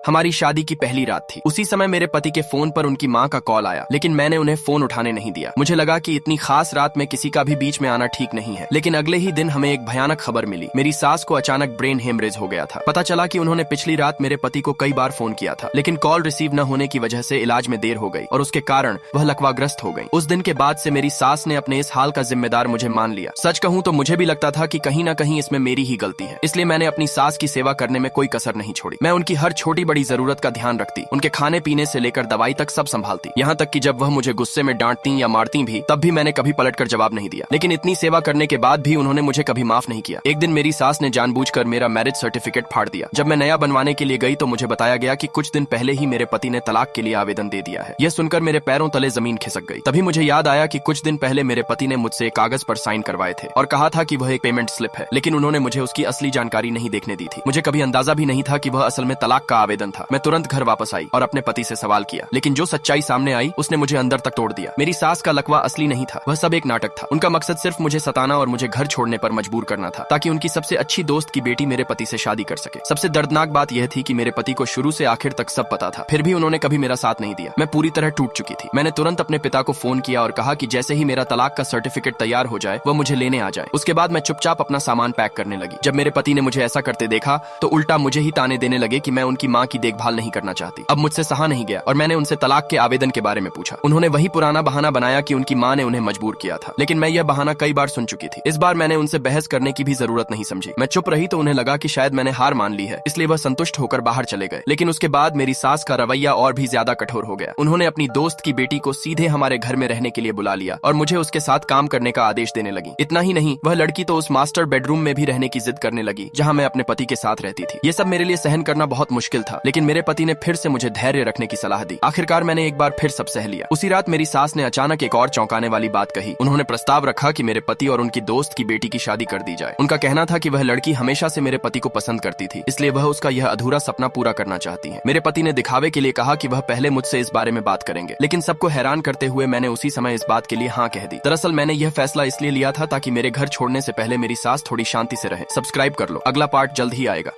हमारी शादी की पहली रात थी। उसी समय मेरे पति के फोन पर उनकी माँ का कॉल आया, लेकिन मैंने उन्हें फोन उठाने नहीं दिया। मुझे लगा कि इतनी खास रात में किसी का भी बीच में आना ठीक नहीं है। लेकिन अगले ही दिन हमें एक भयानक खबर मिली। मेरी सास को अचानक ब्रेन हेमरेज हो गया था। पता चला कि उन्होंने पिछली रात मेरे पति को कई बार फोन किया था, लेकिन कॉल रिसीव न होने की वजह से इलाज में देर हो गई और उसके कारण वह लकवाग्रस्त हो गई। उस दिन के बाद से मेरी सास ने अपने इस हाल का जिम्मेदार मुझे मान लिया। सच कहूँ तो मुझे भी लगता था कि कहीं न कहीं इसमें मेरी ही गलती है, इसलिए मैंने अपनी सास की सेवा करने में कोई कसर नहीं छोड़ी। मैं उनकी हर छोटी बड़ी जरूरत का ध्यान रखती, उनके खाने पीने से लेकर दवाई तक सब संभालती। यहाँ तक कि जब वह मुझे गुस्से में डांटती या मारती भी, तब भी मैंने कभी पलटकर जवाब नहीं दिया। लेकिन इतनी सेवा करने के बाद भी उन्होंने मुझे कभी माफ नहीं किया। एक दिन मेरी सास ने जानबूझकर मेरा मैरिज सर्टिफिकेट फाड़ दिया। जब मैं नया बनवाने के लिए गई तो मुझे बताया गया कि कुछ दिन पहले ही मेरे पति ने तलाक के लिए आवेदन दे दिया है। यह सुनकर मेरे पैरों तले जमीन खिसक गई। तभी मुझे याद आया कि कुछ दिन पहले मेरे पति ने मुझसे एक कागज पर साइन करवाए थे और कहा था कि वह एक पेमेंट स्लिप है, लेकिन उन्होंने मुझे उसकी असली जानकारी नहीं देखने दी थी। मुझे कभी अंदाजा भी नहीं था कि वह असल में तलाक का आवेदन था। मैं तुरंत घर वापस आई और अपने पति से सवाल किया, लेकिन जो सच्चाई सामने आई उसने मुझे अंदर तक तोड़ दिया। मेरी सास का लकवा असली नहीं था, वह सब एक नाटक था। उनका मकसद सिर्फ मुझे सताना और मुझे घर छोड़ने पर मजबूर करना था, ताकि उनकी सबसे अच्छी दोस्त की बेटी मेरे पति से शादी कर सके। सबसे दर्दनाक बात यह थी कि मेरे पति को शुरू से आखिर तक सब पता था, फिर भी उन्होंने कभी मेरा साथ नहीं दिया। मैं पूरी तरह टूट चुकी थी। मैंने तुरंत अपने पिता को फोन किया और कहा कि जैसे ही मेरा तलाक का सर्टिफिकेट तैयार हो जाए वह मुझे लेने आ जाए। उसके बाद मैं चुपचाप अपना सामान पैक करने लगी। जब मेरे पति ने मुझे ऐसा करते देखा तो उल्टा मुझे ही ताने देने लगे कि मैं उनकी माँ की देखभाल नहीं करना चाहती। अब मुझसे सहा नहीं गया और मैंने उनसे तलाक के आवेदन के बारे में पूछा। उन्होंने वही पुराना बहाना बनाया कि उनकी माँ ने उन्हें मजबूर किया था, लेकिन मैं यह बहाना कई बार सुन चुकी थी। इस बार मैंने उनसे बहस करने की भी जरूरत नहीं समझी। मैं चुप रही तो उन्हें लगा कि शायद मैंने हार मान ली है, इसलिए वह संतुष्ट होकर बाहर चले गए। लेकिन उसके बाद मेरी सास का रवैया और भी ज्यादा कठोर हो गया। उन्होंने अपनी दोस्त की बेटी को सीधे हमारे घर में रहने के लिए बुला लिया और मुझे उसके साथ काम करने का आदेश देने लगी। इतना ही नहीं, वह लड़की तो उस मास्टर बेडरूम में भी रहने की जिद करने लगी जहाँ मैं अपने पति के साथ रहती थी। ये सब मेरे लिए सहन करना बहुत मुश्किल था, लेकिन मेरे पति ने फिर से मुझे धैर्य रखने की सलाह दी। आखिरकार मैंने एक बार फिर सब सह लिया। उसी रात मेरी सास ने अचानक एक और चौंकाने वाली बात कही। उन्होंने प्रस्ताव रखा कि मेरे पति और उनकी दोस्त की बेटी की शादी कर दी जाए। उनका कहना था कि वह लड़की हमेशा से मेरे पति को पसंद करती थी, इसलिए वह उसका यह अधूरा सपना पूरा करना चाहती है। मेरे पति ने दिखावे के लिए कहा कि वह पहले मुझसे इस बारे में बात करेंगे, लेकिन सबको हैरान करते हुए मैंने उसी समय इस बात के लिए हाँ कह दी। दरअसल मैंने यह फैसला इसलिए लिया था ताकि मेरे घर छोड़ने से पहले मेरी सास थोड़ी शांति से रहे। सब्सक्राइब कर लो, अगला पार्ट जल्द ही आएगा।